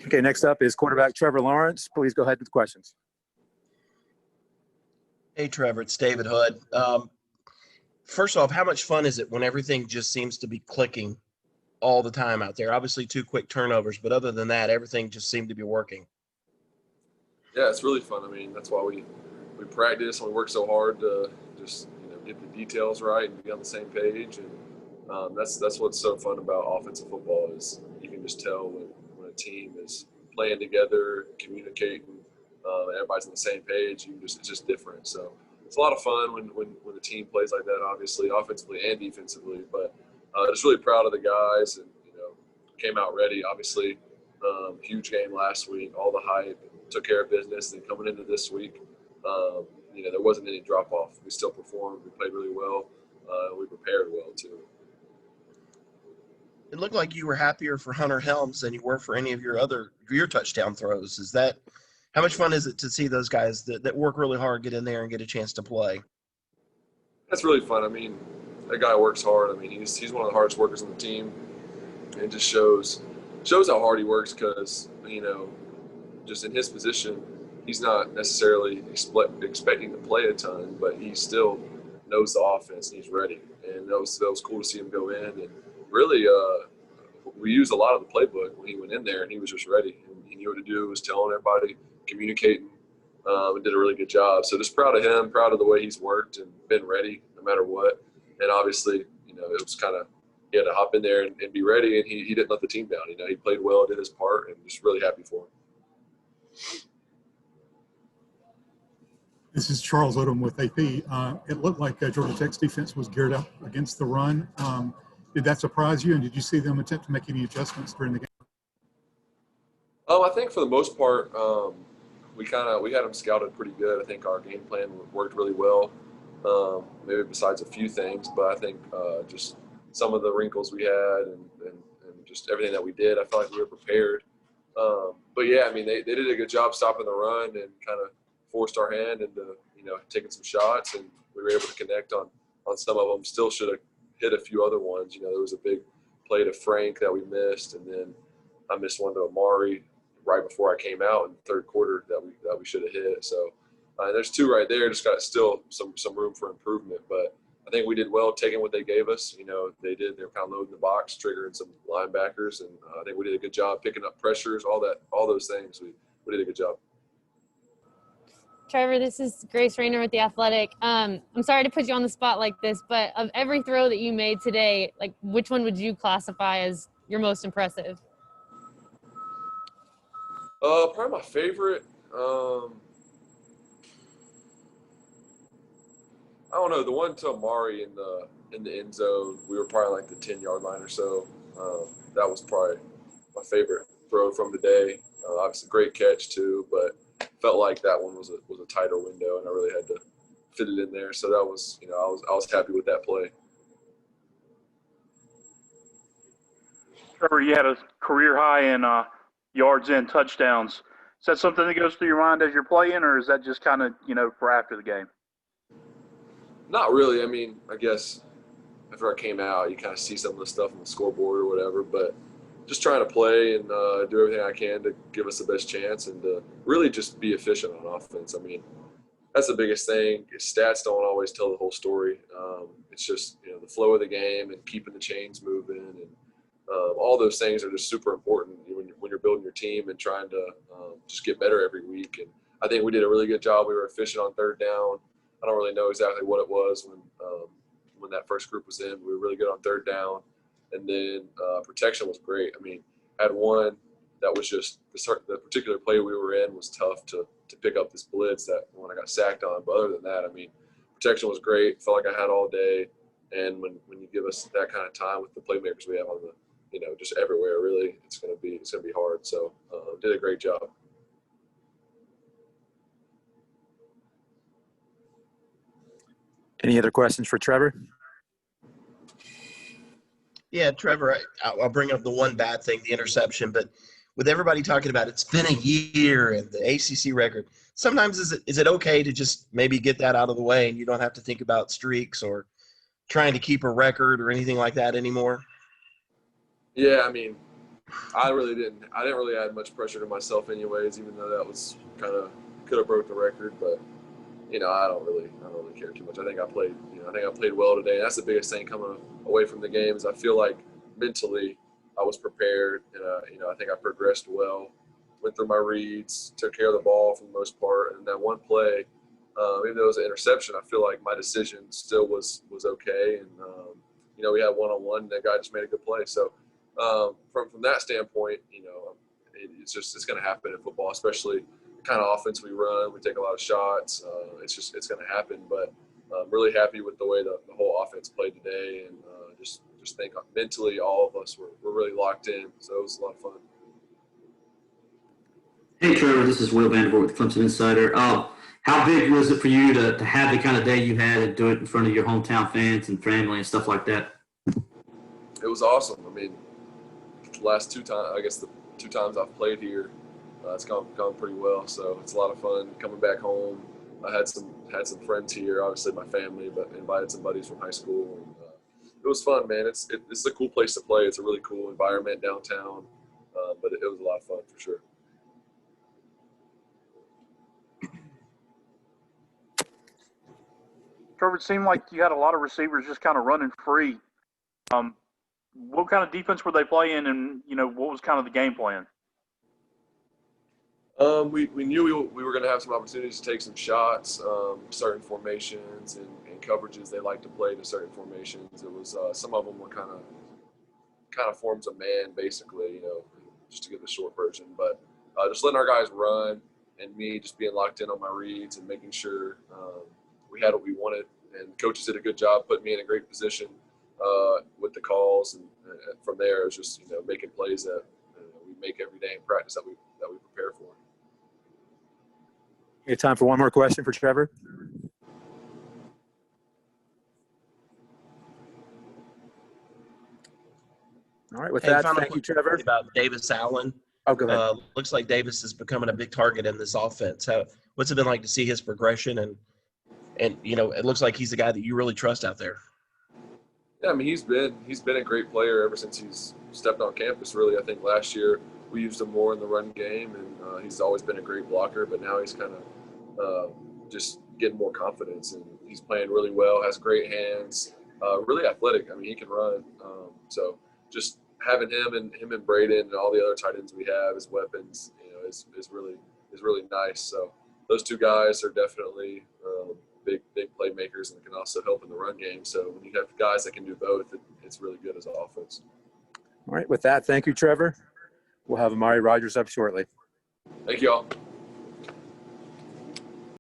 Okay, next up is quarterback Trevor Lawrence. Please go ahead with the questions. Hey, Trevor, it's David Hood. First off, how much fun is it when everything just seems to be clicking all the time out there? Obviously, 2 quick turnovers, but other than that, everything just seemed to be working. Yeah, it's really fun. I mean, that's why we practice and we work so hard to just get the details right and be on the same page. And that's what's so fun about offensive football is you can just tell when a team is playing together, communicating, everybody's on the same page. It's just different. So it's a lot of fun when the team plays like that, obviously, offensively and defensively. But just really proud of the guys and, came out ready, obviously. Huge game last week, all the hype, took care of business. And coming into this week, there wasn't any drop-off. We still performed. We played really well. We prepared well, too. It looked like you were happier for Hunter Helms than you were for any of your touchdown throws. How much fun is it to see those guys that work really hard get in there and get a chance to play? That's really fun. I mean, that guy works hard. I mean, he's one of the hardest workers on the team. And it just shows how hard he works because, just in his position, he's not necessarily expecting to play a ton, but he still knows the offense and he's ready. And that was cool to see him go in. And really, we used a lot of the playbook when he went in there, and he was just ready. And he knew what to do, was telling everybody, communicating, and did a really good job. So just proud of him, proud of the way he's worked and been ready no matter what. And obviously, it was kind of he had to hop in there and be ready, and he didn't let the team down. He played well, did his part, and just really happy for him. This is Charles Odom with AP. It looked like Georgia Tech's defense was geared up against the run. Did that surprise you, and did you see them attempt to make any adjustments during the game? I think for the most part, we had them scouted pretty good. I think our game plan worked really well, maybe besides a few things, but I think just some of the wrinkles we had and just everything that we did, I felt like we were prepared. But yeah, I mean, they did a good job stopping the run and kind of forced our hand into, taking some shots, and we were able to connect on some of them. Still should have hit a few other ones. There was a big play to Frank that we missed, and then I missed one to Amari right before I came out in the third quarter that we should have hit. So there's 2 right there. Just got still some room for improvement, but I think we did well taking what they gave us. They were kind of loading the box, triggering some linebackers, and I think we did a good job picking up pressures, all those things. We did a good job. Trevor, this is Grace Rayner with The Athletic. I'm sorry to put you on the spot like this, but of every throw that you made today, which one would you classify as your most impressive? Probably my favorite. I don't know, the one to Amari in the end zone. We were probably like the 10-yard line or so. That was probably my favorite throw from today. Obviously, great catch too, but felt like that one was a tighter window, and I really had to fit it in there. So that was, I was happy with that play. Trevor, you had a career high in yards and touchdowns. Is that something that goes through your mind as you're playing, or is that just kind of, for after the game? Not really. I mean, I guess after I came out, you kind of see some of the stuff on the scoreboard or whatever, but just trying to play and do everything I can to give us the best chance and to really just be efficient on offense. I mean, that's the biggest thing. Stats don't always tell the whole story. It's just, the flow of the game and keeping the chains moving, and all those things are just super important when you're building your team and trying to just get better every week. And I think we did a really good job. We were efficient on third down. I don't really know exactly what it was when that first group was in. We were really good on third down. And then protection was great. I mean, I had one that was just the particular play we were in was tough to pick up this blitz that when I got sacked on. But other than that, I mean, protection was great. Felt like I had all day. And when you give us that kind of time with the playmakers we have on the, just everywhere, really, it's gonna be hard. So did a great job. Any other questions for Trevor? Yeah, Trevor, I'll bring up the one bad thing, the interception, but with everybody talking about it's been a year and the ACC record, sometimes is it okay to just maybe get that out of the way and you don't have to think about streaks or trying to keep a record or anything like that anymore? Yeah, I mean, I didn't really add much pressure to myself anyways, even though that was kind of could have broke the record. But I don't really care too much. I think I played well today. And that's the biggest thing coming away from the game is I feel like mentally I was prepared, and I think I progressed well. Went through my reads, took care of the ball for the most part, and that one play, even though it was an interception, I feel like my decision still was okay. And we had one-on-one, and that guy just made a good play. So from that standpoint, it's going to happen in football, especially the kind of offense we run. We take a lot of shots. It's going to happen. But I'm really happy with the way the whole offense played today, and just think mentally all of us were really locked in. So it was a lot of fun. Hey, Trevor, this is Will Vanderbilt with Clemson Insider. How big was it for you to have the kind of day you had and do it in front of your hometown fans and family and stuff like that? It was awesome. I mean, the last the 2 times I've played here, it's gone pretty well. So it's a lot of fun coming back home. I had some friends here, obviously my family, but invited some buddies from high school. And, it was fun, man. It's a cool place to play. It's a really cool environment downtown, but it was a lot of fun for sure. Trevor, it seemed like you had a lot of receivers just kind of running free. What kind of defense were they playing, and what was kind of the game plan? We knew we were going to have some opportunities to take some shots, certain formations and coverages they like to play to certain formations. It was some of them were kind of forms of man, basically, just to get the short version. But just letting our guys run and me just being locked in on my reads and making sure we had what we wanted. And coaches did a good job putting me in a great position with the calls. And from there, it was just making plays that we make every day in practice that we prepare for. We have time for one more question for Trevor. All right, with that, thank you, Trevor. About Davis Allen. Oh, go ahead. Looks like Davis is becoming a big target in this offense. What's it been like to see his progression? And it looks like he's the guy that you really trust out there. Yeah, I mean, he's been a great player ever since he's stepped on campus, really. I think last year we used him more in the run game, and he's always been a great blocker, but now he's kind of just getting more confidence, and he's playing really well, has great hands, really athletic. I mean, he can run. So just having him and Braden and all the other tight ends we have as weapons, is really nice. So those 2 guys are definitely big playmakers and can also help in the run game. So when you have guys that can do both, it's really good as an offense. All right, with that, thank you, Trevor. We'll have Amari Rogers up shortly. Thank you all.